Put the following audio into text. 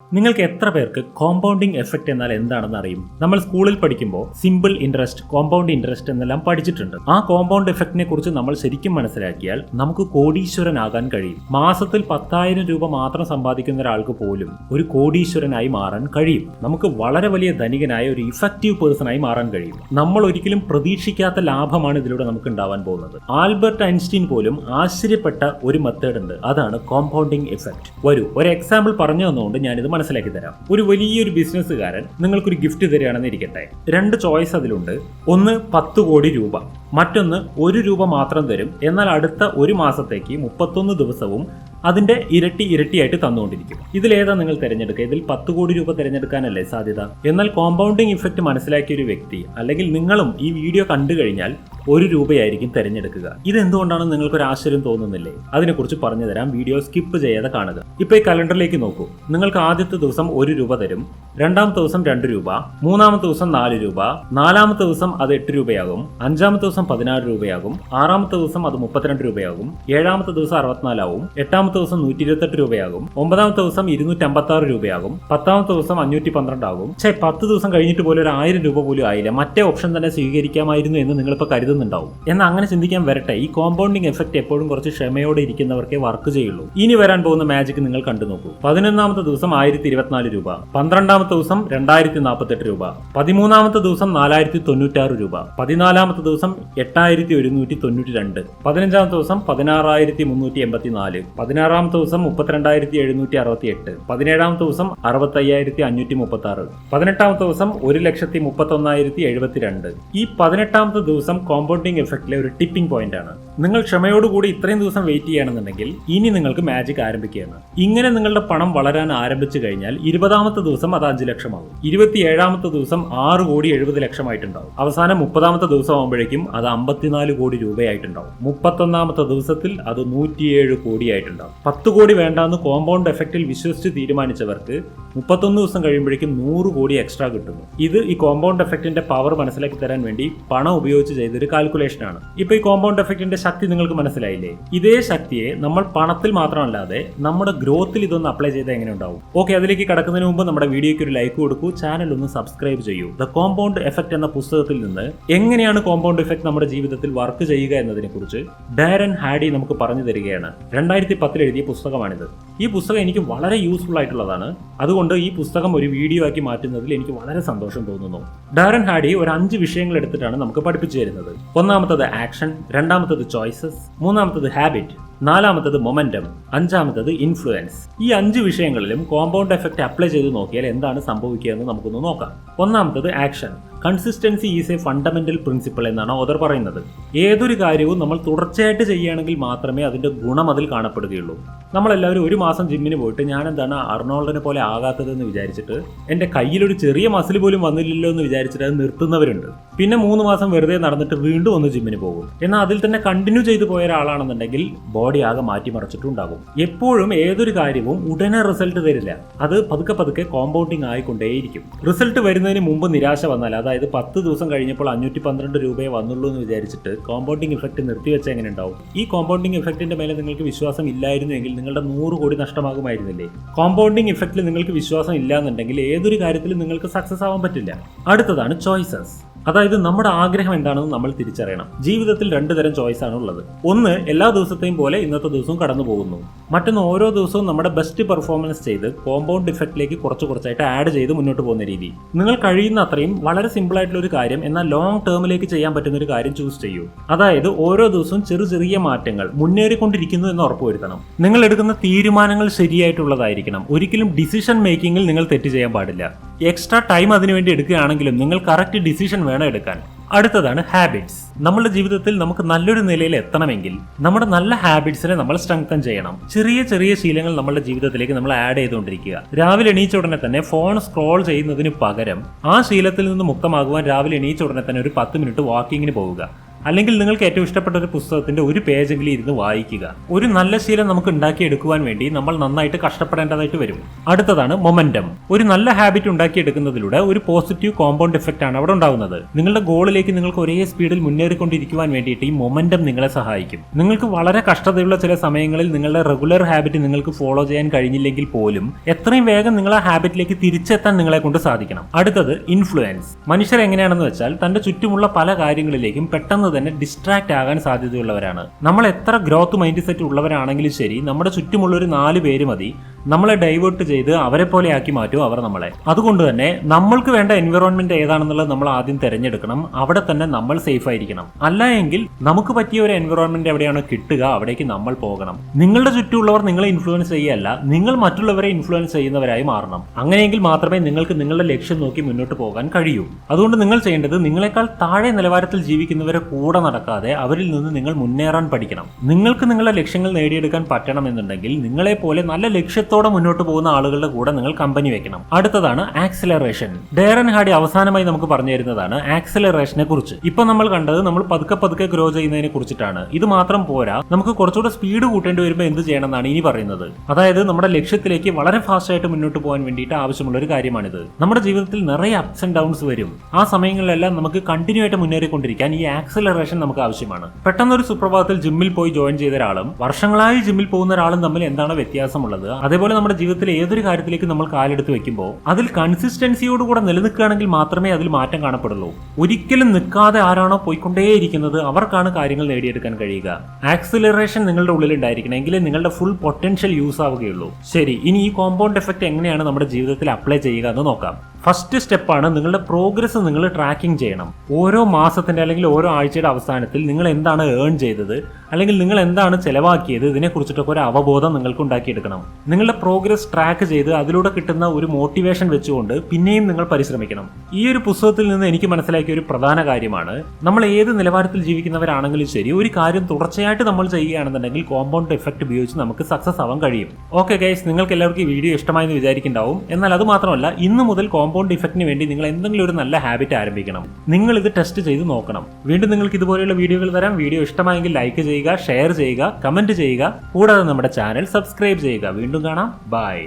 നിങ്ങൾക്ക് എത്ര പേർക്ക് കോമ്പൗണ്ടിങ് എഫക്റ്റ് എന്നാൽ എന്താണെന്ന് അറിയും? നമ്മൾ സ്കൂളിൽ പഠിക്കുമ്പോൾ സിമ്പിൾ ഇൻട്രസ്റ്റ്, കോമ്പൗണ്ട് ഇൻട്രസ്റ്റ് എന്നെല്ലാം പഠിച്ചിട്ടുണ്ട്. ആ കോമ്പൗണ്ട് എഫക്റ്റിനെ കുറിച്ച് നമ്മൾ ശരിക്കും മനസ്സിലാക്കിയാൽ നമുക്ക് കോടീശ്വരനാകാൻ കഴിയും. മാസത്തിൽ 10,000 രൂപ മാത്രം സമ്പാദിക്കുന്ന ഒരാൾക്ക് പോലും ഒരു കോടീശ്വരനായി മാറാൻ കഴിയും. നമുക്ക് വളരെ വലിയ ധനികനായ ഒരു ഇഫക്റ്റീവ് പേഴ്സണായി മാറാൻ കഴിയും. നമ്മൾ ഒരിക്കലും പ്രതീക്ഷിക്കാത്ത ലാഭമാണ് ഇതിലൂടെ നമുക്ക് ഉണ്ടാവാൻ പോകുന്നത്. ആൽബർട്ട് ഐൻസ്റ്റീൻ പോലും ആശ്ചര്യപ്പെട്ട ഒരു മെത്തേഡ് ഉണ്ട്, അതാണ് കോമ്പൗണ്ടിങ് എഫക്റ്റ്. വരൂ, ഒരു എക്സാമ്പിൾ പറഞ്ഞു തന്നുകൊണ്ട് ഞാനിത് മനസ്സിലാക്കി തരാം. ഒരു വലിയൊരു ബിസിനസ്സുകാരൻ നിങ്ങൾക്കൊരു ഗിഫ്റ്റ് തരികയാണെന്ന് ഇരിക്കട്ടെ. 2 ചോയ്സ് അതിലുണ്ട്. ഒന്ന് 10 കോടി രൂപ, മറ്റൊന്ന് 1 രൂപ മാത്രം തരും, എന്നാൽ അടുത്ത 1 മാസത്തേക്ക് 31 ദിവസവും അതിന്റെ ഇരട്ടിയായിട്ട് തന്നുകൊണ്ടിരിക്കും. ഇതിലേതാ നിങ്ങൾ തിരഞ്ഞെടുക്കുക? ഇതിൽ 10 കോടി രൂപ തിരഞ്ഞെടുക്കാനല്ലേ സാധ്യത? എന്നാൽ കോമ്പൗണ്ടിങ് ഇഫക്റ്റ് മനസ്സിലാക്കിയ ഒരു വ്യക്തി, അല്ലെങ്കിൽ നിങ്ങളും ഈ വീഡിയോ കണ്ടു കഴിഞ്ഞാൽ 1 രൂപയായിരിക്കും തിരഞ്ഞെടുക്കുക. ഇതെന്തുകൊണ്ടാണെന്ന് നിങ്ങൾക്കൊരു ആശ്ചര്യം തോന്നുന്നില്ലേ? അതിനെക്കുറിച്ച് പറഞ്ഞു തരാം, വീഡിയോ സ്കിപ്പ് ചെയ്യാതെ കാണുക. ഇപ്പൊ ഈ കലണ്ടറിലേക്ക് നോക്കൂ. നിങ്ങൾക്ക് ആദ്യത്തെ ദിവസം 1 രൂപ തരും, രണ്ടാമത്തെ ദിവസം 2 രൂപ, മൂന്നാമത്തെ ദിവസം 4 രൂപ, നാലാമത്തെ ദിവസം അത് 8 രൂപയാകും, അഞ്ചാമത്തെ ദിവസം 16 രൂപയാകും, ആറാമത്തെ ദിവസം അത് 32 രൂപയാകും, ഏഴാമത്തെ ദിവസം 64 ആവും, എട്ടാമത്തെ ദിവസം 128 രൂപയാകും, 9ാമത്തെ ദിവസം 256 രൂപയാകും, 10ാമത്തെ ദിവസം 512 ആകും. 10 ദിവസം കഴിഞ്ഞിട്ട് പോലും ഒരു 1000 രൂപ പോലും ആയില്ല. മറ്റേ ഓപ്ഷൻ തന്നെ സ്വീകരിക്കാമായിരുന്നു എന്ന് നിങ്ങളിപ്പോൾ കരുതുന്നുണ്ടാവും. എന്നാൽ അങ്ങനെ ചിന്തിക്കാൻ വരട്ടെ. ഈ കോമ്പൗണ്ടിങ് എഫക്റ്റ് എപ്പോഴും കുറച്ച് ക്ഷമയോടെ ഇരിക്കുന്നവർക്കേ വർക്ക് ചെയ്യുള്ളൂ. ഇനി വരാൻ പോകുന്ന മാജിക് നിങ്ങൾ കണ്ടു നോക്കൂ. 11ാമത്തെ ദിവസം 1024 രൂപ, 12ാമത്തെ ദിവസം 2048 രൂപ, 13ാമത്തെ ദിവസം 4096 രൂപ, 14ാമത്തെ ദിവസം 8192, 15ാമത്തെ ദിവസം 16384, 16ാമത്തെ ദിവസം 32768, 17ാമത്തെ ദിവസം 65536, 18ാമത്തെ ദിവസം 1,31,072. ഈ 18ാമത്തെ ദിവസം കോമ്പൗണ്ടിങ് എഫക്റ്റിലെ ഒരു ടിപ്പിംഗ് പോയിന്റ് ആണ്. നിങ്ങൾ ക്ഷമയോടുകൂടി ഇത്രയും ദിവസം വെയിറ്റ് ചെയ്യുകയാണെന്നുണ്ടെങ്കിൽ ഇനി നിങ്ങൾക്ക് മാജിക് ആരംഭിക്കുകയാണ്. ഇങ്ങനെ നിങ്ങളുടെ പണം വളരാൻ ആരംഭിച്ചു കഴിഞ്ഞാൽ 20ാമത്തെ ദിവസം അത് 5 ലക്ഷമാകും, 27ാമത്തെ ദിവസം 6,70,00,000 അവസാനം 30ാമത്തെ ദിവസം ആകുമ്പോഴേക്കും അത് 54 കോടി രൂപയായിട്ടുണ്ടാവും. 31ാമത്തെ ദിവസത്തിൽ അത് 107 കോടിയായിട്ടുണ്ടാവും. 10 കോടി വേണ്ടാന്ന് കോമ്പൗണ്ട് എഫക്റ്റിൽ വിശ്വസിച്ച് തീരുമാനിച്ചവർക്ക് 31 ദിവസം കഴിയുമ്പോഴേക്കും 100 കോടി എക്സ്ട്രാ കിട്ടുന്നു. ഇത് ഈ കോമ്പൗണ്ട് എഫക്റ്റിന്റെ പവർ മനസ്സിലാക്കി തരാൻ വേണ്ടി പണം ഉപയോഗിച്ച് ചെയ്തൊരു കാൽക്കുലേഷൻ ആണ്. ഇപ്പൊ ഈ കോമ്പൗണ്ട് എഫക്റ്റിന്റെ ശക്തി നിങ്ങൾക്ക് മനസ്സിലായില്ലേ? ഇതേ ശക്തിയെ നമ്മൾ പണത്തിൽ മാത്രമല്ലാതെ നമ്മുടെ ഗ്രോത്തിൽ ഇതൊന്ന് അപ്ലൈ ചെയ്താൽ എങ്ങനെ ഉണ്ടാവും? ഓക്കെ, അതിലേക്ക് കടക്കുന്നതിന് മുമ്പ് നമ്മുടെ വീഡിയോയ്ക്ക് ഒരു ലൈക്ക് കൊടുക്കൂ, ചാനൽ ഒന്ന് സബ്സ്ക്രൈബ് ചെയ്യൂ. ദ കോമ്പൗണ്ട് എഫക്റ്റ് എന്ന പുസ്തകത്തിൽ നിന്ന് എങ്ങനെയാണ് കോമ്പൗണ്ട് എഫക്റ്റ് നമ്മുടെ ജീവിതത്തിൽ വർക്ക് ചെയ്യുക എന്നതിനെ കുറിച്ച് ഡാരൻ ഹാഡി നമുക്ക് പറഞ്ഞു തരികയാണ്. 2010 എഴുതിയ പുസ്തകമാണിത്. ഈ പുസ്തകം എനിക്ക് വളരെ യൂസ്ഫുൾ ആയിട്ടുള്ളതാണ്. അതുകൊണ്ട് ഈ പുസ്തകം ഒരു വീഡിയോ ആക്കി മാറ്റുന്നതിൽ എനിക്ക് വളരെ സന്തോഷം തോന്നുന്നു. ഡാരൻ ഹാഡി ഒരു 5 വിഷയങ്ങൾ എടുത്തിട്ടാണ് നമുക്ക് പഠിപ്പിച്ചു തരുന്നത്. ഒന്നാമത്തത് ആക്ഷൻ, രണ്ടാമത്തത് ചോയ്സസ്, മൂന്നാമത്തത് ഹാബിറ്റ്, നാലാമത്തത് മൊമെന്റം, അഞ്ചാമത്തത് ഇൻഫ്ലുവൻസ്. ഈ 5 വിഷയങ്ങളിലും കോമ്പൗണ്ട് എഫക്റ്റ് അപ്ലൈ ചെയ്ത് നോക്കിയാൽ എന്താണ് സംഭവിക്കുക എന്ന് നമുക്കൊന്ന് നോക്കാം. ഒന്നാമത്തത് action. Consistency is A fundamental principle എന്നാണ് ഓതർ പറയുന്നത്. ഏതൊരു കാര്യവും നമ്മൾ തുടർച്ചയായിട്ട് ചെയ്യുകയാണെങ്കിൽ മാത്രമേ അതിന്റെ ഗുണം അതിൽ കാണപ്പെടുകയുള്ളൂ. നമ്മളെല്ലാവരും 1 മാസം ജിമ്മിന് പോയിട്ട് ഞാൻ എന്താണ് അർണോൾഡിനെ പോലെ ആകാത്തതെന്ന് വിചാരിച്ചിട്ട് എൻ്റെ കയ്യിലൊരു ചെറിയ മസിൽ പോലും വന്നില്ലല്ലോ എന്ന് വിചാരിച്ചിട്ട് അത് നിർത്തുന്നവരുണ്ട്. പിന്നെ 3 മാസം വെറുതെ നടന്നിട്ട് വീണ്ടും ഒന്ന് ജിമ്മിന് പോകും. എന്നാൽ അതിൽ തന്നെ കണ്ടിന്യൂ ചെയ്തു പോയ ഒരാളാണെന്നുണ്ടെങ്കിൽ ബോഡി ആകെ മാറ്റിമറിച്ചിട്ടുണ്ടാകും. എപ്പോഴും ഏതൊരു കാര്യവും ഉടനെ റിസൾട്ട് തരില്ല. അത് പതുക്കെ കോമ്പൗണ്ടിങ് ആയിക്കൊണ്ടേയിരിക്കും. റിസൾട്ട് വരുന്നതിന് മുമ്പ് നിരാശ വന്നാൽ, അതായത് 10 ദിവസം കഴിഞ്ഞപ്പോൾ 512 രൂപയെ വന്നുള്ളൂ എന്ന് വിചാരിച്ചിട്ട് കോമ്പൗണ്ടിങ് ഇഫക്റ്റ് നിർത്തിവെച്ചാൽ എങ്ങനെ ഉണ്ടാവും? ഈ കോമ്പൗണ്ടിങ് ഇഫക്റ്റിന്റെ മേലെ നിങ്ങൾക്ക് വിശ്വാസം ഇല്ലായിരുന്നെങ്കിൽ നിങ്ങളുടെ 100 കോടി നഷ്ടമാകുമായിരുന്നില്ലേ? കോമ്പൗണ്ടിങ് ഇഫക്റ്റിൽ നിങ്ങൾക്ക് വിശ്വാസം ഇല്ല എന്നുണ്ടെങ്കിൽ ഏതൊരു കാര്യത്തിലും നിങ്ങൾക്ക് സക്സസ് ആവാൻ പറ്റില്ല. അടുത്തതാണ് ചോയ്സസ്. അതായത് നമ്മുടെ ആഗ്രഹം എന്താണെന്ന് നമ്മൾ തിരിച്ചറിയണം. ജീവിതത്തിൽ 2 തരം ചോയ്സ് ആണ് ഉള്ളത്. ഒന്ന്, എല്ലാ ദിവസത്തെയും പോലെ ഇന്നത്തെ ദിവസവും കടന്നു പോകുന്നു. മറ്റൊന്ന്, ഓരോ ദിവസവും നമ്മുടെ ബെസ്റ്റ് പെർഫോമൻസ് ചെയ്ത് കോമ്പൗണ്ട് ഇഫക്റ്റിലേക്ക് കുറച്ചായിട്ട് ആഡ് ചെയ്ത് മുന്നോട്ട് പോകുന്ന രീതി. നിങ്ങൾ കഴിയുന്ന അത്രയും വളരെ സിമ്പിൾ ആയിട്ടുള്ള ഒരു കാര്യം, എന്നാൽ ലോങ് ടേമിലേക്ക് ചെയ്യാൻ പറ്റുന്ന ഒരു കാര്യം ചൂസ് ചെയ്യൂ. അതായത് ഓരോ ദിവസവും ചെറിയ മാറ്റങ്ങൾ, മുന്നേറിക്കൊണ്ടിരിക്കുന്നു എന്ന് ഉറപ്പുവരുത്തണം. നിങ്ങൾ എടുക്കുന്ന തീരുമാനങ്ങൾ ശരിയായിട്ടുള്ളതായിരിക്കണം. ഒരിക്കലും ഡിസിഷൻ മേക്കിങ്ങിൽ നിങ്ങൾ തെറ്റ് ചെയ്യാൻ പാടില്ല. എക്സ്ട്രാ ടൈം അതിനുവേണ്ടി എടുക്കുകയാണെങ്കിലും നിങ്ങൾ കറക്റ്റ് ഡിസിഷൻ വേണം എടുക്കാൻ. അടുത്തതാണ് ഹാബിറ്റ്സ്. നമ്മുടെ ജീവിതത്തിൽ നമുക്ക് നല്ലൊരു നിലയിൽ എത്തണമെങ്കിൽ നമ്മുടെ നല്ല ഹാബിറ്റ്സിനെ നമ്മൾ സ്ട്രെങ്തൻ ചെയ്യണം. ചെറിയ ശീലങ്ങൾ നമ്മുടെ ജീവിതത്തിലേക്ക് നമ്മൾ ആഡ് ചെയ്തുകൊണ്ടിരിക്കുക. രാവിലെ എണീച്ച ഉടനെ തന്നെ ഫോൺ സ്ക്രോൾ ചെയ്യുന്നതിന് പകരം ആ ശീലത്തിൽ നിന്ന് മുക്തമാകുവാൻ രാവിലെ എണീച്ച ഉടനെ തന്നെ ഒരു 10 മിനിറ്റ് വാക്കിങ്ങിന് പോവുക. അല്ലെങ്കിൽ നിങ്ങൾക്ക് ഏറ്റവും ഇഷ്ടപ്പെട്ട ഒരു പുസ്തകത്തിന്റെ ഒരു പേജെങ്കിലും ഇരുന്ന് വായിക്കുക. ഒരു നല്ല ശീലം നമുക്ക് ഉണ്ടാക്കിയെടുക്കുവാൻ വേണ്ടി നമ്മൾ നന്നായിട്ട് കഷ്ടപ്പെടേണ്ടതായിട്ട് വരും. അടുത്തതാണ് മൊമെന്റം. ഒരു നല്ല ഹാബിറ്റ് ഉണ്ടാക്കിയെടുക്കുന്നതിലൂടെ ഒരു പോസിറ്റീവ് കോമ്പൗണ്ട് എഫക്റ്റ് ആണ് അവിടെ ഉണ്ടാകുന്നത്. നിങ്ങളുടെ ഗോളിലേക്ക് നിങ്ങൾക്ക് ഒരേ സ്പീഡിൽ മുന്നേറിക്കൊണ്ടിരിക്കുവാൻ വേണ്ടിയിട്ട് ഈ മൊമെന്റം നിങ്ങളെ സഹായിക്കും. നിങ്ങൾക്ക് വളരെ കഷ്ടതയുള്ള ചില സമയങ്ങളിൽ നിങ്ങളുടെ റെഗുലർ ഹാബിറ്റ് നിങ്ങൾക്ക് ഫോളോ ചെയ്യാൻ കഴിഞ്ഞില്ലെങ്കിൽ പോലും എത്രയും വേഗം നിങ്ങൾ ആ ഹാബിറ്റിലേക്ക് തിരിച്ചെത്താൻ നിങ്ങളെ കൊണ്ട് സാധിക്കണം. അടുത്തത് ഇൻഫ്ലുവൻസ്. മനുഷ്യർ എങ്ങനെയാണെന്ന് വെച്ചാൽ തന്റെ ചുറ്റുമുള്ള പല കാര്യങ്ങളിലേക്കും പെട്ടെന്ന് തന്നെ ഡിസ്ട്രാക്ട് ആകാൻ സാധ്യതയുള്ളവരാണ്. നമ്മൾ എത്ര ഗ്രോത്ത് മൈൻഡ് സെറ്റ് ഉള്ളവരാണെങ്കിലും ശരി, നമ്മുടെ ചുറ്റുമുള്ള ഒരു 4 പേര് മതി നമ്മളെ ഡൈവേർട്ട് ചെയ്ത് അവരെ പോലെ ആക്കി മാറ്റും അവർ നമ്മളെ. അതുകൊണ്ട് തന്നെ നമ്മൾക്ക് വേണ്ട എൻവിറോൺമെന്റ് ഏതാണെന്നുള്ളത് നമ്മൾ ആദ്യം തിരഞ്ഞെടുക്കണം. അവിടെ തന്നെ നമ്മൾ സേഫ് ആയിരിക്കണം. അല്ല എങ്കിൽ നമുക്ക് പറ്റിയ ഒരു എൻവിറോൺമെന്റ് എവിടെയാണോ കിട്ടുക അവിടേക്ക് നമ്മൾ പോകണം. നിങ്ങളുടെ ചുറ്റുമുള്ളവർ നിങ്ങളെ ഇൻഫ്ലുവൻസ് ചെയ്യല്ല, നിങ്ങൾ മറ്റുള്ളവരെ ഇൻഫ്ലുവൻസ് ചെയ്യുന്നവരായി മാറണം. അങ്ങനെയെങ്കിൽ മാത്രമേ നിങ്ങൾക്ക് നിങ്ങളുടെ ലക്ഷ്യം നോക്കി മുന്നോട്ട് പോകാൻ കഴിയൂ. അതുകൊണ്ട് നിങ്ങൾ ചെയ്യേണ്ടത് നിങ്ങളെക്കാൾ താഴെ നിലവാരത്തിൽ ജീവിക്കുന്നവരെ കൂടെ നടക്കാതെ അവരിൽ നിന്ന് നിങ്ങൾ മുന്നേറാൻ പഠിക്കണം. നിങ്ങൾക്ക് നിങ്ങളുടെ ലക്ഷ്യങ്ങൾ നേടിയെടുക്കാൻ പറ്റണമെന്നുണ്ടെങ്കിൽ നിങ്ങളെ പോലെ നല്ല ലക്ഷ്യത്തോടെ മുന്നോട്ട് പോകുന്ന ആളുകളുടെ കൂടെ നിങ്ങൾ കമ്പനി വെക്കണം. അടുത്തതാണ് ആക്സിലറേഷൻ. ഡേറൻ ഹാർഡി അവസാനമായി നമുക്ക് പറഞ്ഞു തരുന്നതാണ് ആക്സിലറേഷനെ കുറിച്ച്. ഇപ്പൊ നമ്മൾ കണ്ടത് നമ്മൾ പതുക്കെ ഗ്രോ ചെയ്യുന്നതിനെ കുറിച്ചിട്ടാണ്. ഇത് മാത്രം പോരാ, നമുക്ക് കുറച്ചുകൂടെ സ്പീഡ് കൂട്ടേണ്ടി വരുമ്പോൾ എന്ത് ചെയ്യണം എന്നാണ് ഇനി പറയുന്നത്. അതായത് നമ്മുടെ ലക്ഷ്യത്തിലേക്ക് വളരെ ഫാസ്റ്റ് ആയിട്ട് മുന്നോട്ട് പോകാൻ വേണ്ടിയിട്ട് ആവശ്യമുള്ള ഒരു കാര്യമാണിത്. നമ്മുടെ ജീവിതത്തിൽ നിറയെ അപ്സ് ആൻഡ് ഡൗൺസ് വരും. ആ സമയങ്ങളിലെല്ലാം നമുക്ക് കണ്ടിന്യൂ ആയിട്ട് മുന്നേറിക്കൊണ്ടിരിക്കാൻ ഈ ആക്സിലറേഷൻ നമുക്ക് ആവശ്യമാണ്. പെട്ടെന്നൊരു സുപ്രഭാതത്തിൽ ജിമ്മിൽ പോയി ജോയിൻ ചെയ്ത ഒരാളും വർഷങ്ങളായി ജിമ്മിൽ പോകുന്ന ഒരാളും തമ്മിൽ എന്താണ് വ്യത്യാസമുള്ളത്? അതേപോലെ നമ്മുടെ ജീവിതത്തിൽ ഏതൊരു കാര്യത്തിലേക്ക് നമ്മൾ കാലെടുത്ത് വെക്കുമ്പോൾ അതിൽ കൺസിസ്റ്റൻസിയോടുകൂടെ നിലനിൽക്കുകയാണെങ്കിൽ മാത്രമേ അതിൽ മാറ്റം കാണപ്പെടുള്ളൂ. ഒരിക്കലും നിൽക്കാതെ ആരാണോ പോയിക്കൊണ്ടേയിരിക്കുന്നത് അവർക്കാണ് കാര്യങ്ങൾ നേടിയെടുക്കാൻ കഴിയുക. ആക്സിലറേഷൻ നിങ്ങളുടെ ഉള്ളിൽ ഉണ്ടായിരിക്കണമെങ്കിൽ നിങ്ങളുടെ ഫുൾ പൊട്ടൻഷ്യൽ യൂസ് ആവുകയുള്ളൂ. ശരി, ഇനി ഈ കോമ്പൗണ്ട് എഫക്ട് എങ്ങനെയാണ് നമ്മുടെ ജീവിതത്തിൽ അപ്ലൈ ചെയ്യുക എന്ന് നോക്കാം. ഫസ്റ്റ് സ്റ്റെപ്പാണ് നിങ്ങളുടെ പ്രോഗ്രസ് നിങ്ങൾ ട്രാക്കിംഗ് ചെയ്യണം. ഓരോ മാസത്തിന്റെ അല്ലെങ്കിൽ ഓരോ ആഴ്ചയുടെ അവസാനത്തിൽ നിങ്ങൾ എന്താണ് ഏൺ ചെയ്തത് അല്ലെങ്കിൽ നിങ്ങൾ എന്താണ് ചെലവാക്കിയത് ഇതിനെക്കുറിച്ചിട്ടൊക്കെ ഒരു അവബോധം നിങ്ങൾക്ക് ഉണ്ടാക്കിയെടുക്കണം. നിങ്ങളുടെ പ്രോഗ്രസ് ട്രാക്ക് ചെയ്ത് അതിലൂടെ കിട്ടുന്ന ഒരു മോട്ടിവേഷൻ വെച്ചുകൊണ്ട് പിന്നെയും നിങ്ങൾ പരിശ്രമിക്കണം. ഈ ഒരു പുസ്തകത്തിൽ നിന്ന് എനിക്ക് മനസ്സിലാക്കിയ ഒരു പ്രധാന കാര്യമാണ്, നമ്മൾ ഏത് നിലവാരത്തിൽ ജീവിക്കുന്നവരാണെങ്കിലും ശരി, ഒരു കാര്യം തുടർച്ചയായിട്ട് നമ്മൾ ചെയ്യുകയാണെന്നുണ്ടെങ്കിൽ കോമ്പൗണ്ട് എഫക്ട് ഉപയോഗിച്ച് നമുക്ക് സക്സസ് ആവാൻ കഴിയും. ഓക്കെ ഗൈസ്, നിങ്ങൾക്ക് എല്ലാവർക്കും ഈ വീഡിയോ ഇഷ്ടമായെന്ന് വിചാരിക്കുന്നുണ്ടാവും. എന്നാൽ അത് മാത്രമല്ല, ഇന്ന് മുതൽ കോമ്പൗണ്ട് ഇഫക്റ്റിന് വേണ്ടി നിങ്ങൾ എന്തെങ്കിലും ഒരു നല്ല ഹാബിറ്റ് ആരംഭിക്കണം. നിങ്ങൾ ഇത് ടെസ്റ്റ് ചെയ്ത് നോക്കണം. വീണ്ടും നിങ്ങൾക്ക് ഇതുപോലെയുള്ള വീഡിയോകൾ തരാം. വീഡിയോ ഇഷ്ടമായെങ്കിൽ ലൈക്ക് ചെയ്യുക, ഷെയർ ചെയ്യുക, കമന്റ് ചെയ്യുക. കൂടാതെ നമ്മുടെ ചാനൽ സബ്സ്ക്രൈബ് ചെയ്യുക. വീണ്ടും കാണാം. ബൈ.